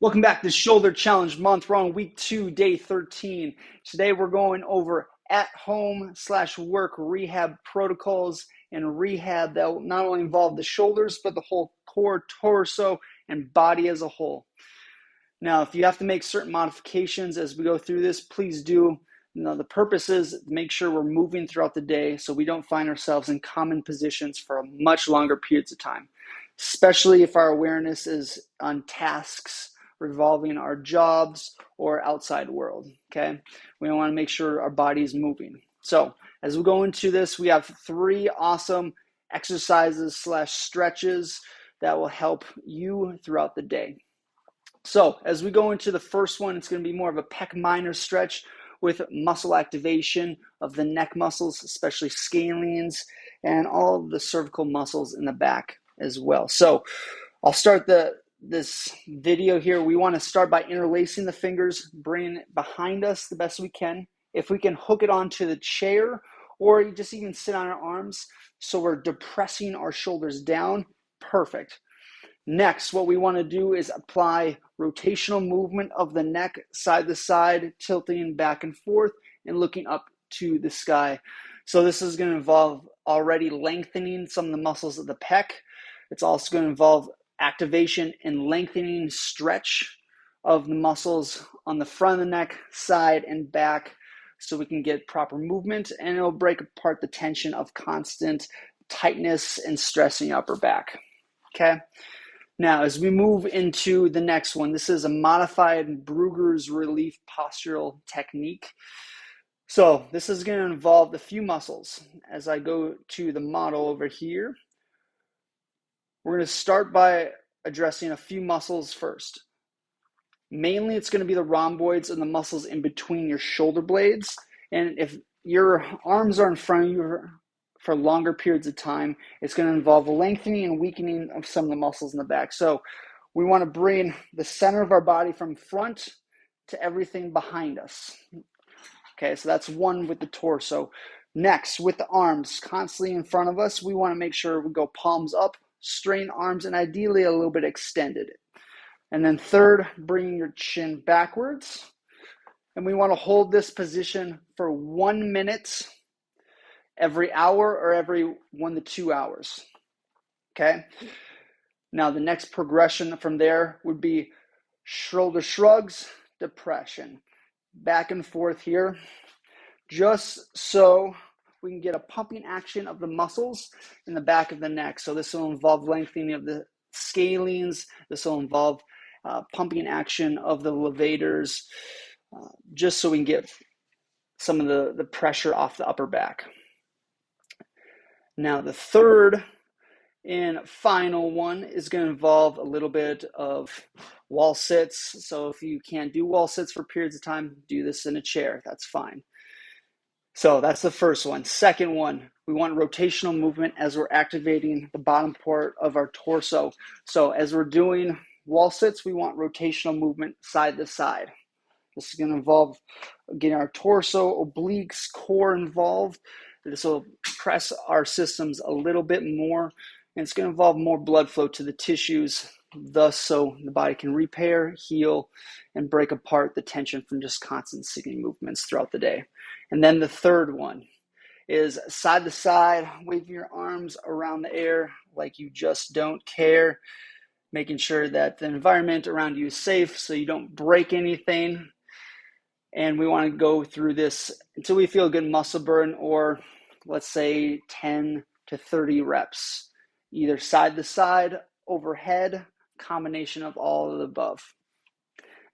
Welcome back to Shoulder Challenge Month. We're on week 2, day 13. Today we're going over at-home/work rehab protocols and rehab that will not only involve the shoulders, but the whole core, torso, and body as a whole. Now, if you have to make certain modifications as we go through this, please do. The purpose is to make sure we're moving throughout the day so we don't find ourselves in common positions for much longer periods of time, especially if our awareness is on tasks revolving our jobs or outside world, okay? We want to make sure our body is moving. So as we go into this, we have 3 awesome exercises/stretches that will help you throughout the day. So as we go into the first one, it's going to be more of a Pec Minor Stretch with muscle activation of the neck muscles, especially scalenes, and all of the cervical muscles in the back as well. So I'll start this video here. We want to start by interlacing the fingers, bringing it behind us the best we can. If we can hook it onto the chair, or you just even sit on our arms so we're depressing our shoulders down, perfect. Next, what we want to do is apply rotational movement of the neck side to side, tilting back and forth and looking up to the sky. So this is going to involve already lengthening some of the muscles of the pec. It's also going to involve activation and lengthening stretch of the muscles on the front of the neck, side, and back so we can get proper movement, and it'll break apart the tension of constant tightness and stress in the upper back. Okay? Now, as we move into the next one, this is a modified Buggars Relief Postural Technique. So this is going to involve a few muscles. As I go to the model over here, we're going to start by addressing a few muscles first. Mainly, it's going to be the rhomboids and the muscles in between your shoulder blades. And if your arms are in front of you for longer periods of time, it's going to involve a lengthening and weakening of some of the muscles in the back. So we want to bring the center of our body from front to everything behind us. Okay, so that's one with the torso. Next, with the arms constantly in front of us, we want to make sure we go palms up, straighten arms, and ideally a little bit extended. And then third, bringing your chin backwards. And we want to hold this position for 1 minute every hour or every 1 to 2 hours. Okay? Now, the next progression from there would be shoulder shrugs, depression. Back and forth here, just so we can get a pumping action of the muscles in the back of the neck. So this will involve lengthening of the scalenes. This will involve pumping action of the levators, just so we can get some of the pressure off the upper back. Now, the third and final one is going to involve a little bit of wall sits. So if you can't do wall sits for periods of time, do this in a chair. That's fine. So that's the first one. Second one, we want rotational movement as we're activating the bottom part of our torso. So as we're doing wall sits, we want rotational movement side to side. This is going to involve getting our torso, obliques, core involved. This will press our systems a little bit more, and it's going to involve more blood flow to the tissues, thus so the body can repair, heal, and break apart the tension from just constant sitting movements throughout the day. And then the third one is side to side, waving your arms around the air like you just don't care, making sure that the environment around you is safe so you don't break anything. And we want to go through this until we feel a good muscle burn, or let's say 10 to 30 reps, either side to side, overhead, combination of all of the above.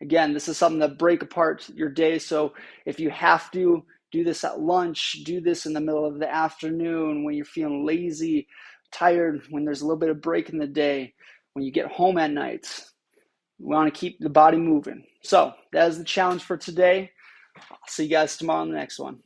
Again, this is something that break apart your day. So if you have to do this at lunch, do this in the middle of the afternoon when you're feeling lazy, tired, when there's a little bit of break in the day, when you get home at night. We want to keep the body moving. So that is the challenge for today. I'll see you guys tomorrow on the next one.